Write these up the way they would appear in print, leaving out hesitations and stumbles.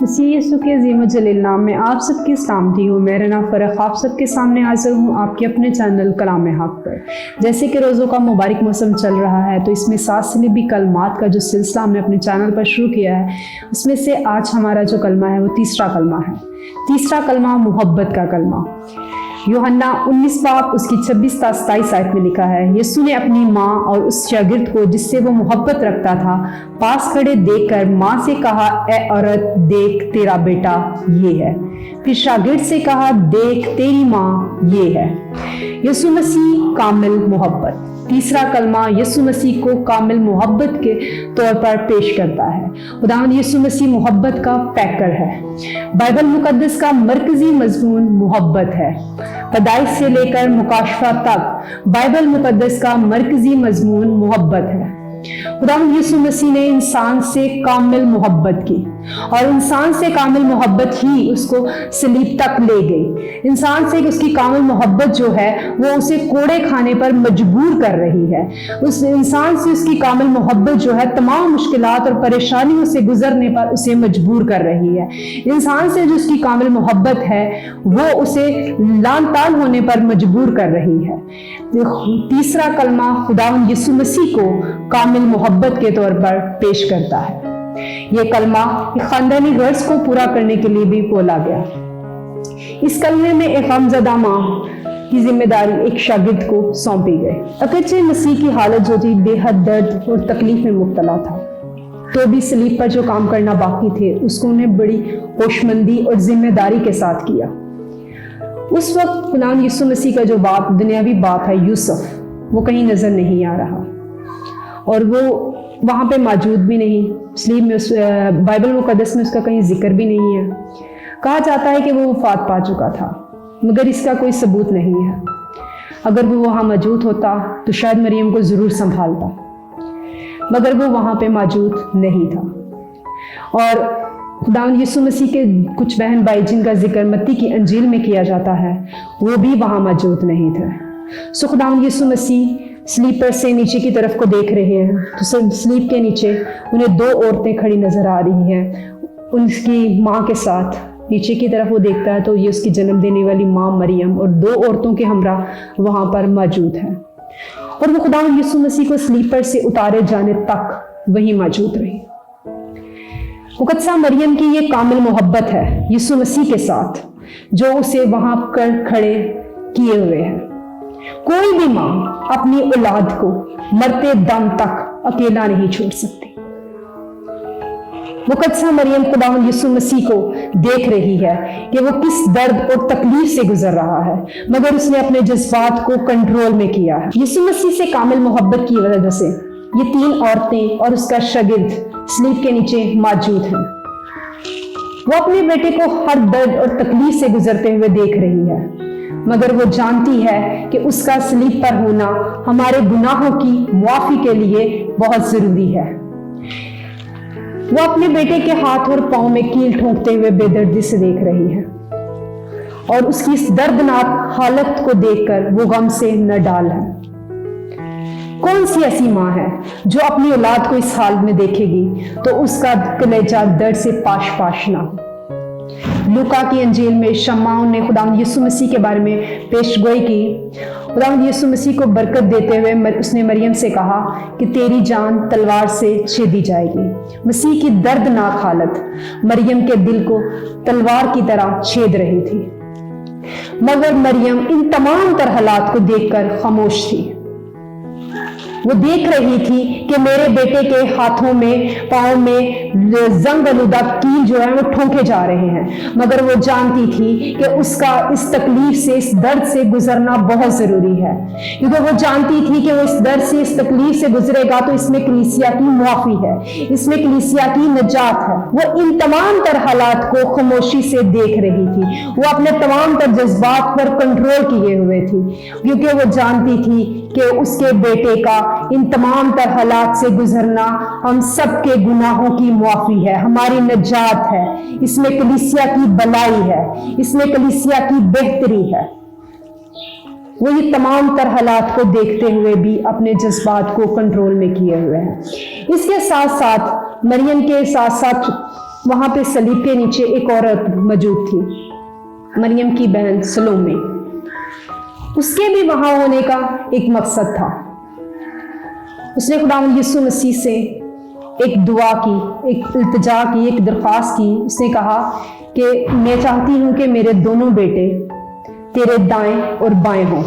مسیح یسوع کے عظیم و جلیل نام میں آپ سب کی سلامتی ہوں۔ میرا نام فرق آپ سب کے سامنے حاضر ہوں آپ کے اپنے چینل کلام حق پر۔ جیسے کہ روزوں کا مبارک موسم چل رہا ہے تو اس میں 7 صلیبی کلمات کا جو سلسلہ ہم نے اپنے چینل پر شروع کیا ہے، اس میں سے آج ہمارا جو کلمہ ہے وہ تیسرا کلمہ ہے۔ تیسرا کلمہ محبت کا کلمہ۔ یوحنا 19 باب اس کی 26 تا 27 آیت میں لکھا ہے، یسوع نے اپنی ماں اور اس شاگرد کو جس سے وہ محبت رکھتا تھا پاس کھڑے دیکھ کر ماں سے کہا، اے عورت دیکھ تیرا بیٹا یہ ہے۔ پھر شاگرد سے کہا، دیکھ تیری ماں یہ ہے۔ یسوع مسیح کامل محبت۔ تیسرا کلمہ یسوع مسیح کو کامل محبت کے طور پر پیش کرتا ہے۔ خداوند یسوع مسیح محبت کا پیکر ہے۔ بائبل مقدس کا مرکزی مضمون محبت ہے۔ پیدائش سے لے کر مکاشفہ تک بائبل مقدس کا مرکزی مضمون محبت ہے۔ خداوند یسوع مسیح نے انسان سے کامل محبت کی اور انسان سے کامل محبت ہی اس کو صلیب تک لے گئی۔ انسان سے اس کی کامل محبت جو ہے وہ اسے کوڑے کھانے پر مجبور کر رہی ہے۔ اس انسان سے اس کی کامل محبت جو ہے تمام مشکلات اور پریشانیوں سے گزرنے پر اسے مجبور کر رہی ہے۔ انسان سے جو اس کی کامل محبت ہے وہ اسے لعن طعن ہونے پر مجبور کر رہی ہے۔ تیسرا کلمہ خداوند یسوع مسیح کو کامل محبت کے طور پر پیش کرتا ہے۔ یہ کلمہ خاندانی غرض کو پورا کرنے کے لیے بھی بولا گیا۔ اس کلمے میں ایک غمزدہ ماں کی ذمہ داری ایک شاگرد کو سونپی گئی۔ اگرچہ مسیح کی حالت جو تھی بے حد درد اور تکلیف میں مبتلا تھا، تو بھی صلیب پر جو کام کرنا باقی تھے اس کو انہیں بڑی ہوشمندی اور ذمہ داری کے ساتھ کیا۔ اس وقت خداوند یسوع مسیح کا جو باپ، دنیاوی باپ ہے یوسف، وہ کہیں نظر نہیں آ رہا اور وہ وہاں پہ موجود بھی نہیں۔ صلیب میں بائبل مقدس میں اس کا کہیں ذکر بھی نہیں ہے۔ کہا جاتا ہے کہ وہ وفات پا چکا تھا، مگر اس کا کوئی ثبوت نہیں ہے۔ اگر وہ وہاں موجود ہوتا تو شاید مریم کو ضرور سنبھالتا، مگر وہ وہاں پہ موجود نہیں تھا۔ اور خداوند یسوع مسیح کے کچھ بہن بھائی جن کا ذکر متی کی انجیل میں کیا جاتا ہے وہ بھی وہاں موجود نہیں تھے۔ سو خداوند یسوع مسیح صلیب پر سے نیچے کی طرف کو دیکھ رہے ہیں تو صلیب کے نیچے انہیں 2 عورتیں کھڑی نظر آ رہی ہیں، ان کی ماں کے ساتھ۔ نیچے کی طرف وہ دیکھتا ہے تو یہ اس کی جنم دینے والی ماں مریم اور 2 عورتوں کے ہمراہ وہاں پر موجود ہیں، اور وہ خداوند یسوع مسیح کو صلیب پر سے اتارے جانے تک وہی موجود رہی۔ مقدسہ مریم کی یہ کامل محبت ہے یسوع مسیح کے ساتھ جو اسے وہاں پر کھڑے کیے ہوئے ہیں۔ کوئی بھی ماں اپنی اولاد کو مرتے دم تک اکیلا نہیں چھوڑ سکتی۔ مقدسہ مریم خداوند یسوع مسیح کو دیکھ رہی ہے کہ وہ کس درد اور تکلیف سے گزر رہا ہے، مگر اس نے اپنے جذبات کو کنٹرول میں کیا ہے۔ یسوع مسیح سے کامل محبت کی وجہ سے یہ 3 عورتیں اور اس کا شاگرد صلیب کے نیچے موجود ہیں۔ وہ اپنے بیٹے کو ہر درد اور تکلیف سے گزرتے ہوئے دیکھ رہی ہے، مگر وہ جانتی ہے کہ اس کا صلیب پر ہونا ہمارے گناہوں کی معافی کے لیے بہت ضروری ہے۔ وہ اپنے بیٹے کے ہاتھ اور پاؤں میں کیل ٹھونکتے ہوئے بے دردی سے دیکھ رہی ہے، اور اس کی اس دردناک حالت کو دیکھ کر وہ غم سے نہ ڈال ہے۔ کون سی ایسی ماں ہے جو اپنی اولاد کو اس حال میں دیکھے گی تو اس کا کلیجہ درد سے پاش پاش نہ ہو؟ لوکا کی انجیل میں شمعون نے خداوند یسوع مسیح کے بارے میں پیش گوئی کی۔ خداوند یسوع مسیح کو برکت دیتے ہوئے اس نے مریم سے کہا کہ تیری جان تلوار سے چھیدی جائے گی۔ مسیح کی دردناک حالت مریم کے دل کو تلوار کی طرح چھید رہی تھی، مگر مریم ان تمام تر حالات کو دیکھ کر خاموش تھی۔ وہ دیکھ رہی تھی کہ میرے بیٹے کے ہاتھوں میں، پاؤں میں زنگ آلودہ کیل جو ہے وہ ٹھونکے جا رہے ہیں، مگر وہ جانتی تھی کہ اس کا اس تکلیف سے، اس درد سے گزرنا بہت ضروری ہے، کیونکہ وہ جانتی تھی کہ وہ اس درد سے، اس تکلیف سے گزرے گا تو اس میں کلیسیا کی معافی ہے، اس میں کلیسیا کی نجات ہے۔ وہ ان تمام تر حالات کو خاموشی سے دیکھ رہی تھی، وہ اپنے تمام تر جذبات پر کنٹرول کیے ہوئے تھی، کیونکہ وہ جانتی تھی کہ اس کے بیٹے کا ان تمام تر حالات سے گزرنا ہم سب کے گناہوں کی معافی ہے، ہماری نجات ہے، اس میں کلیسیا کی بلائی ہے، اس میں کلیسیا کی بہتری ہے۔ وہ یہ تمام تر حالات کو دیکھتے ہوئے بھی اپنے جذبات کو کنٹرول میں کیے ہوئے ہیں۔ اس کے ساتھ ساتھ مریم کے ساتھ ساتھ वहां पे सलीब के नीचे एक औरत मौजूद थी, मरियम की बहन सलोमी। उसके भी वहां होने का एक मकसद था। उसने खुदावंद यीशु मसीह से एक दुआ की, एक इल्तिजा की, एक दरख्वास्त की। उसने कहा कि मैं चाहती हूं कि मेरे दोनों बेटे तेरे दाएं और बाएं हों।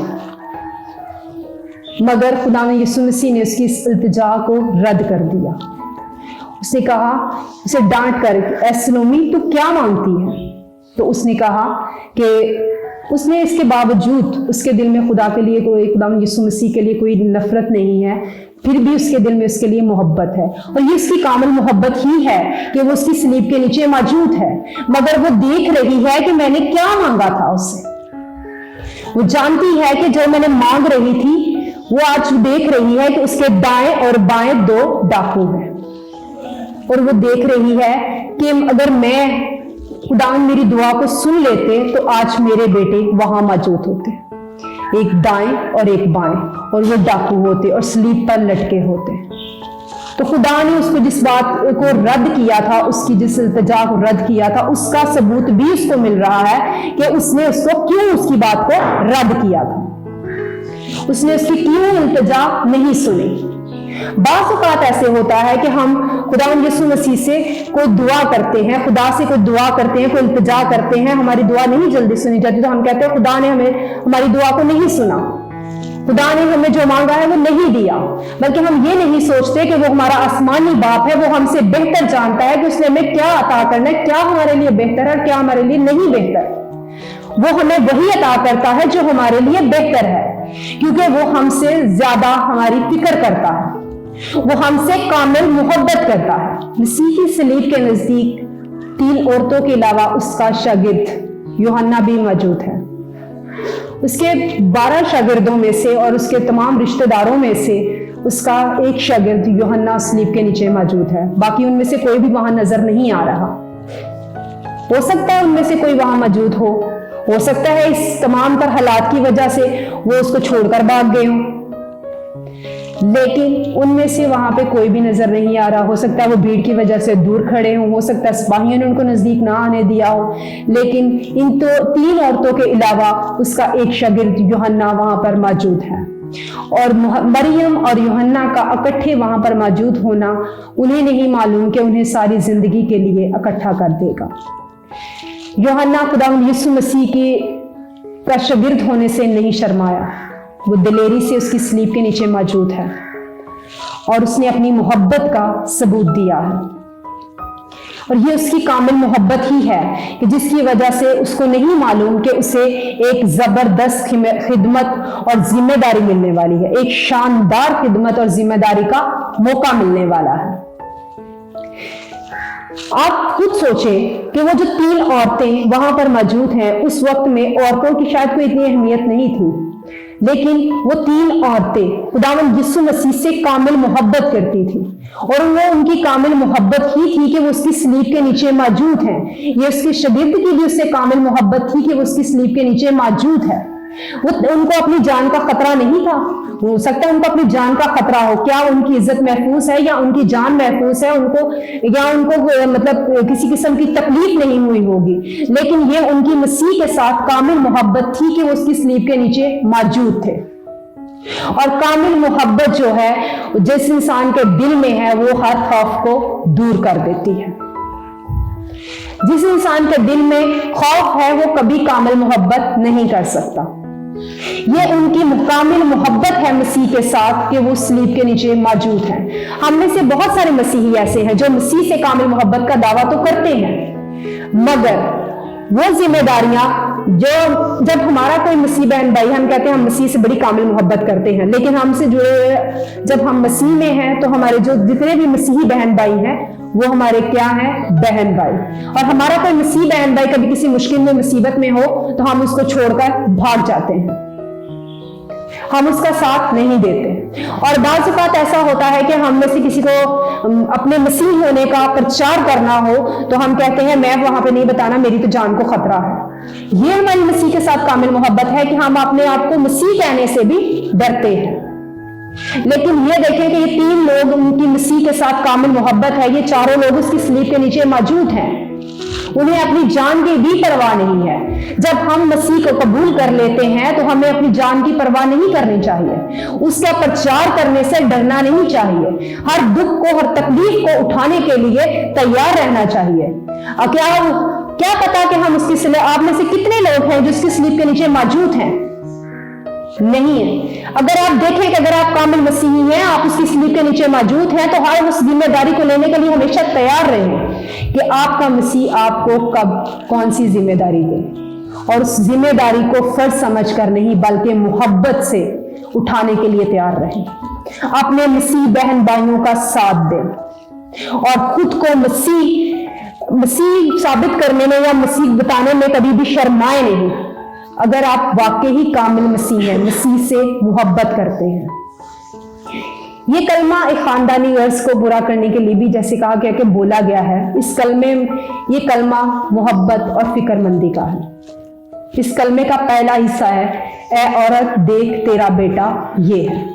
मगर खुदावंद यीशु मसीह ने उसकी इस इल्तिजा को रद्द कर दिया। उसने कहा, उसे डांट कर, ऐ सलोमी तू क्या मांगती है? तो उसने कहा कि उसने इसके बावजूद उसके दिल में खुदा के लिए कोई, खुदावंद यीशु मसीह के लिए कोई नफरत नहीं है, फिर भी उसके दिल में उसके लिए मोहब्बत है। और ये उसकी कामिल मोहब्बत ही है कि वो उसकी सलीब के नीचे मौजूद है, मगर वो देख रही है कि मैंने क्या मांगा था उससे। वो जानती है कि जो मैंने मांग रही थी वो आज देख रही है कि उसके दाएं और बाएं दो डाकू हैं। और वो देख रही है कि अगर मैं, खुदा मेरी दुआ को सुन लेते तो आज मेरे बेटे वहां मौजूद होते, एक दाएं और एक बाएं, और वो डाकू होते और सलीब पर लटके होते। तो खुदा ने उसको जिस बात को रद्द किया था, उसकी जिस इल्तिजा को रद्द किया था, उसका सबूत भी उसको मिल रहा है कि उसने उसको क्यों उसकी बात को रद्द किया था, उसने उसकी क्यों इल्तिजा नहीं सुनी। बाज़ औक़ात ऐसे होता है कि हम खुदावंद यीशु मसीह से कोई दुआ करते हैं, खुदा से कोई दुआ करते हैं, कोई इल्तिजा करते हैं, हमारी दुआ नहीं जल्दी सुनी जाती, तो हम कहते हैं खुदा ने हमारी दुआ को नहीं सुना, खुदा ने हमें जो मांगा है वो नहीं दिया। बल्कि हम ये नहीं सोचते कि वो हमारा आसमानी बाप है, वो हमसे बेहतर जानता है कि उसने हमें क्या अता करना है, क्या हमारे लिए बेहतर है और क्या हमारे लिए नहीं बेहतर। वो हमें वही अता करता है जो हमारे लिए बेहतर है, क्योंकि वो हमसे ज्यादा हमारी फिक्र करता है, वो हमसे कामिल मोहब्बत करता है। मसीह की सलीब के नजदीक 3 औरतों के अलावा उसका शागिर्द यूहन्ना भी मौजूद है। उसके 12 शागिर्दों में से और उसके तमाम रिश्तेदारों में से उसका एक शागिर्द यूहन्ना सलीब के नीचे मौजूद है। बाकी उनमें से कोई भी वहां नजर नहीं आ रहा। हो सकता है उनमें से कोई वहां मौजूद हो सकता है इस तमाम तर हालात की वजह से वो उसको छोड़कर भाग गए हों, लेकिन उनमें से वहां पे कोई भी नजर नहीं आ रहा। हो सकता है वो भीड़ की वजह से दूर खड़े हों, हो सकता है सिपाहियों ने उनको नजदीक ना आने दिया हो, लेकिन इन तो 3 औरतों के अलावा उसका एक शागिर्द यूहन्ना वहां पर मौजूद है। और मरियम और यूहन्ना का इकट्ठे वहां पर मौजूद होना उन्हें नहीं मालूम कि उन्हें सारी जिंदगी के लिए इकट्ठा कर देगा। यूहन्ना खुदावंद यीशु मसीह का शागिर्द होने से नहीं शर्माया, वो दिलेरी से उसकी सलीब के नीचे मौजूद है और उसने अपनी मोहब्बत का सबूत दिया है। और ये उसकी कामिल मोहब्बत ही है कि जिसकी वजह से उसको नहीं मालूम कि उसे एक जबरदस्त खिदमत और जिम्मेदारी मिलने वाली है, एक शानदार खिदमत और जिम्मेदारी का मौका मिलने वाला है। आप खुद सोचें कि वो जो 3 औरतें वहां पर मौजूद हैं, उस वक्त में औरतों की शायद कोई इतनी अहमियत नहीं थी, लेकिन वो 3 औरतें खुदावंद यीशु मसीह से कामिल मोहब्बत करती थी। और वो उनकी कामिल मोहब्बत ही थी कि वो उसकी सलीब के नीचे मौजूद हैं। ये उसके शागिर्द की भी उससे कामिल मोहब्बत थी कि वो उसकी सलीब के नीचे मौजूद है। वो उनको अपनी जान का खतरा नहीं था। हो सकता है उनको अपनी जान का खतरा हो, क्या उनकी इज्जत महफूज है या उनकी जान महफूज है, उनको मतलब किसी किस्म की तकलीफ नहीं हुई होगी, लेकिन ये उनकी मसीह के साथ कामिल मोहब्बत थी कि वो उसकी सलीब के नीचे मौजूद थे। और कामिल मोहब्बत जो है जिस इंसान के दिल में है वो हर खौफ को दूर कर देती है। जिस इंसान के दिल में खौफ है वो कभी कामिल मोहब्बत नहीं कर सकता। ये उनकी कामिल मोहब्बत है मसीह के साथ कि वो सलीब के नीचे मौजूद हैं। हम में से बहुत सारे मसीही ऐसे हैं जो मसीह से कामिल मोहब्बत का दावा तो करते हैं, मगर वो जिम्मेदारियां जो जब हमारा कोई मसीह बहन भाई, हम कहते हैं हम मसीह से बड़ी कामिल मोहब्बत करते हैं, लेकिन हमसे जुड़े जब हम मसीह में हैं तो हमारे जो जितने भी मसीही बहन भाई हैं वो हमारे क्या हैं? बहन भाई। और हमारा कोई मसीह बहन भाई कभी किसी मुश्किल में मुसीबत में हो तो हम उसको छोड़कर भाग जाते हैं, हम उसका साथ नहीं देते। और बाज़ औक़ात ऐसा होता है कि हम में से किसी को अपने मसीह होने का प्रचार करना हो तो हम कहते हैं मैं वहां पे नहीं बताना, मेरी तो जान को खतरा है। ये हमारी मसीह के साथ कामिल मोहब्बत है कि हम अपने आप को मसीह कहने से भी डरते हैं। लेकिन ये देखें कि ये 3 लोग, उनकी मसीह के साथ कामिल मोहब्बत है, ये चारों लोग उसकी सलीब के नीचे मौजूद हैं, उन्हें अपनी जान की भी परवाह नहीं है। जब हम मसीह को कबूल कर लेते हैं तो हमें अपनी जान की परवाह नहीं करनी चाहिए, उसका प्रचार करने से डरना नहीं चाहिए, हर दुख को, हर तकलीफ को उठाने के लिए तैयार रहना चाहिए। क्या पता कि हम उसकी सलीब, आप में से कितने लोग हैं जो उसकी सलीब के नीचे मौजूद हैं? नहीं है। अगर आप देखें कि अगर आप कामिल मसीही हैं, आप उसकी सलीब के नीचे मौजूद हैं, तो हर उस जिम्मेदारी को लेने के लिए हमेशा तैयार रहें कि आपका मसीह आपको कब कौन सी जिम्मेदारी दे, और उस जिम्मेदारी को फर्ज समझकर नहीं बल्कि मोहब्बत से उठाने के लिए तैयार रहें। अपने मसीह बहन भाइयों का साथ दें और खुद को मसीह साबित करने में या मसीह बताने में कभी भी शर्माए नहीं। अगर आप वाकई ही कामिल मसीह हैं, मसीह से मोहब्बत करते हैं। ये कलमा एक खानदानी गर्ज को बुरा करने के लिए भी जैसे कहा गया कि बोला गया है। इस कलमे, ये कलमा मोहब्बत और फिक्रमंदी का है। इस कलमे का पहला हिस्सा है, ए औरत देख तेरा बेटा ये है।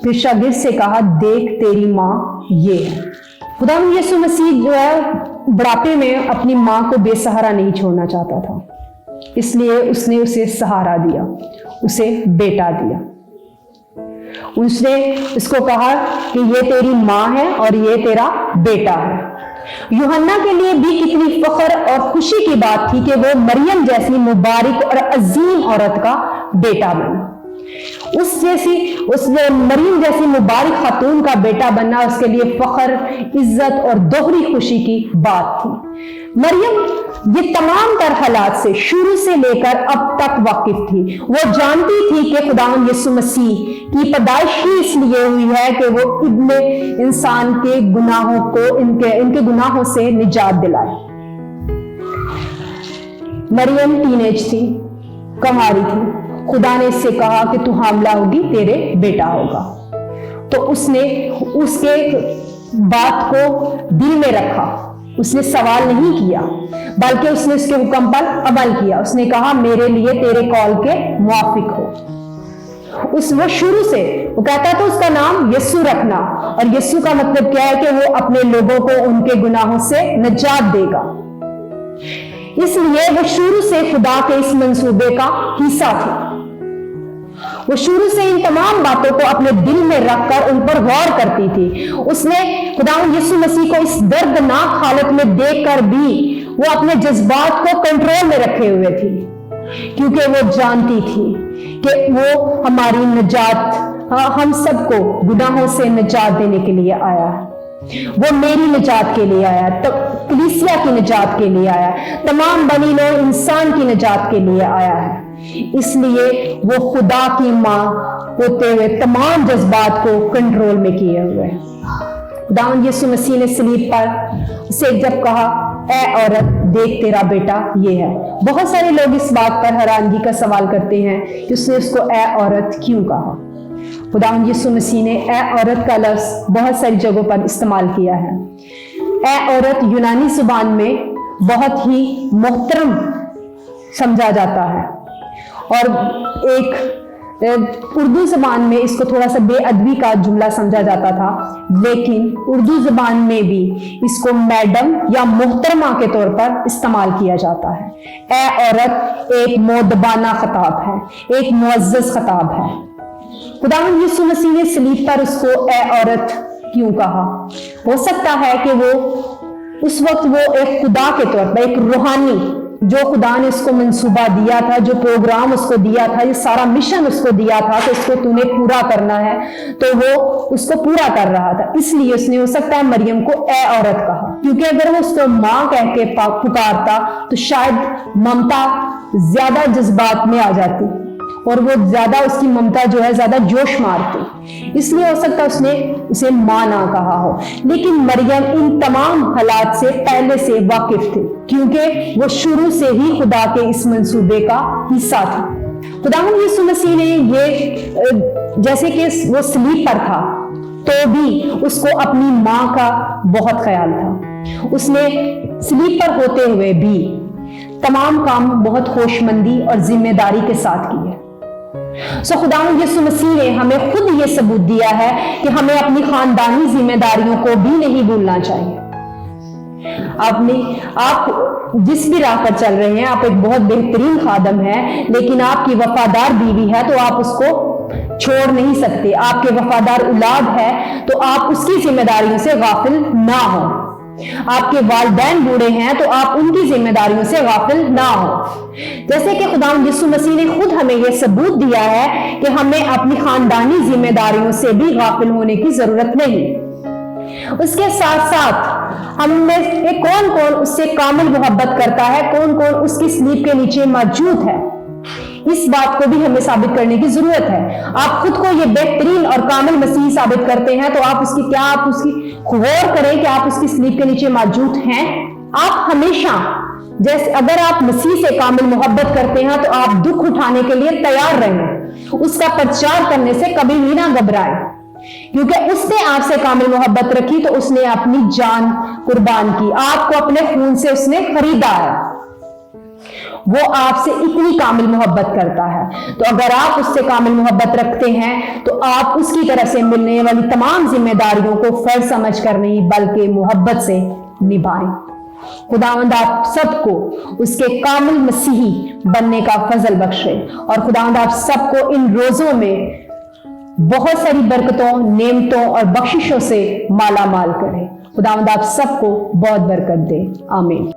फिर शागिर्द से कहा, देख तेरी माँ ये है। खुदा यीशु मसीह जो है बुढ़ापे में अपनी माँ को बेसहारा नहीं छोड़ना चाहता था, इसलिए उसने उसे सहारा दिया, उसे बेटा दिया। उसने उसको कहा कि ये तेरी माँ है और ये तेरा बेटा है। यूहन्ना के लिए भी कितनी फख्र और खुशी की बात थी कि वो मरियम जैसी मुबारक और अजीम औरत का बेटा बना। उसने मरियम जैसी मुबारक खातून का बेटा बनना उसके लिए फख्र, इज्जत और दोहरी खुशी की बात थी। मरियम ये तमाम तर हालात से शुरू से लेकर अब तक वाकिफ थी। वो जानती थी कि खुदावंद यीशु मसीह की पैदाइश ही इसलिए हुई है कि वो इब्ने इंसान के गुनाहों को, इनके गुनाहों से निजात दिलाए। मरियम टीनेज थी, कंवारी थी। खुदा ने इससे कहा कि तू हामला होगी, तेरे बेटा होगा। तो उसने उसके बात को दिल में रखा, उसने सवाल नहीं किया बल्कि उसने उसके हुक्म पर अमल किया। उसने कहा मेरे लिए तेरे कॉल के मुआफिक हो। वो शुरू से वो कहता था उसका नाम यीशु रखना, और यीशु का मतलब क्या है कि वो अपने लोगों को उनके गुनाहों से निजात देगा। इसलिए वो शुरू से खुदा के इस मंसूबे का हिस्सा थी। वो शुरू से इन तमाम बातों को अपने दिल में रखकर उन पर गौर करती थी। उसने खुदावंद यीशु मसीह को इस दर्दनाक हालत में देखकर भी वो अपने जज्बात को कंट्रोल में रखे हुए थी, क्योंकि वो जानती थी कि वो हमारी निजात, हम सबको गुनाहों से निजात देने के लिए आया है। वो मेरी निजात के लिए आया, तो कलीसिया की निजात के लिए आया, तमाम बनी नौ इंसान की निजात के लिए आया है। इसलिए वो खुदा की माँ होते हुए तमाम जज्बात को कंट्रोल में किए हुए है। खुदावंद यीशु मसीह ने सलीब पर उसे जब कहा, ए औरत देख तेरा बेटा ये है। बहुत सारे लोग इस बात पर हैरानगी का सवाल करते हैं कि उसने उसको ए औरत क्यों कहा। खुदावंद यीशु मसीह ने ए औरत का लफ्ज बहुत सारी जगहों पर इस्तेमाल किया है। ए औरत यूनानी जुबान में बहुत ही मोहतरम समझा जाता है, और एक उर्दू जुबान में इसको थोड़ा सा बेअदबी का जुमला समझा जाता था, लेकिन उर्दू जुबान में भी इसको मैडम या मोहतरमा के तौर पर इस्तेमाल किया जाता है। ए औरत एक मोदबाना खिताब है, एक मुअज़्ज़ज़ खिताब है। खुदावंद यीशु मसीह ने सलीब पर उसको ए औरत क्यों कहा? हो सकता है कि वो उस वक्त वो एक खुदा के तौर पर, एक रूहानी, जो खुदा ने उसको मंसूबा दिया था, जो प्रोग्राम उसको दिया था, ये सारा मिशन उसको दिया था कि इसको तूने पूरा करना है, तो वो उसको पूरा कर रहा था। इसलिए उसने हो सकता है मरियम को ए औरत कहा, क्योंकि अगर वो उसको माँ कह के पुकारता तो शायद ममता ज्यादा जज्बात में आ जाती और वो ज्यादा, उसकी ममता जो है ज्यादा जोश मारती। इसलिए हो सकता है उसने उसे मां ना कहा हो। लेकिन मरियम इन तमाम हालात से पहले से वाकिफ थी, क्योंकि वो शुरू से ही खुदा के इस मंसूबे का हिस्सा थी। खुदावंद यीशु मसीह ने ये, जैसे कि वो सलीब पर था तो भी उसको अपनी मां का बहुत ख्याल था। उसने सलीब पर होते हुए भी तमाम काम बहुत होशमंदी और जिम्मेदारी के साथ किए। सो खुदावंद यीशु मसीह ने हमें खुद ये सबूत दिया है कि हमें अपनी खानदानी जिम्मेदारियों को भी नहीं भूलना चाहिए। आप जिस भी राह पर चल रहे हैं, आप एक बहुत बेहतरीन खादम है, लेकिन आपकी वफादार बीवी है तो आप उसको छोड़ नहीं सकते। आपके वफादार औलाद है तो आप उसकी जिम्मेदारियों से गाफिल ना हो। आपके वालिदैन बूढ़े हैं तो आप उनकी जिम्मेदारियों से गाफिल ना हो। जैसे कि खुदावंद यीशु मसीह ने खुद हमें यह सबूत दिया है कि हमें अपनी खानदानी जिम्मेदारियों से भी गाफिल होने की जरूरत नहीं। उसके साथ साथ हम में से कौन कौन उससे कामिल मोहब्बत करता है, कौन कौन उसकी स्लीप के नीचे मौजूद है, इस बात को भी हमें साबित करने की जरूरत है। आप खुद को ये बेहतरीन और कामिल मसीह साबित करते हैं तो आप उसकी गौर करें कि आप उसकी स्लीप के नीचे मौजूद हैं। आप हमेशा, जैसे अगर आप मसीह से कामिल मोहब्बत करते हैं तो आप दुख उठाने के लिए तैयार रहें, उसका प्रचार करने से कभी भी ना घबराएं, क्योंकि उसने आपसे कामिल मोहब्बत रखी तो उसने अपनी जान कुर्बान की, आपको अपने खून से उसने खरीदा है। वो आपसे इतनी कामिल मोहब्बत करता है। तो अगर आप उससे कामिल मोहब्बत रखते हैं तो आप उसकी तरफ से मिलने वाली तमाम जिम्मेदारियों को फर्ज समझकर नहीं बल्कि मोहब्बत से निभाएं। खुदावंद आप सबको उसके कामिल मसीही बनने का फजल बख्शे और खुदावंद आप सबको इन रोजों में बहुत सारी बरकतों, नेमतों और बख्शिशों से माला माल करें। खुदावंद आप सबको बहुत बरकत दे। आमीन।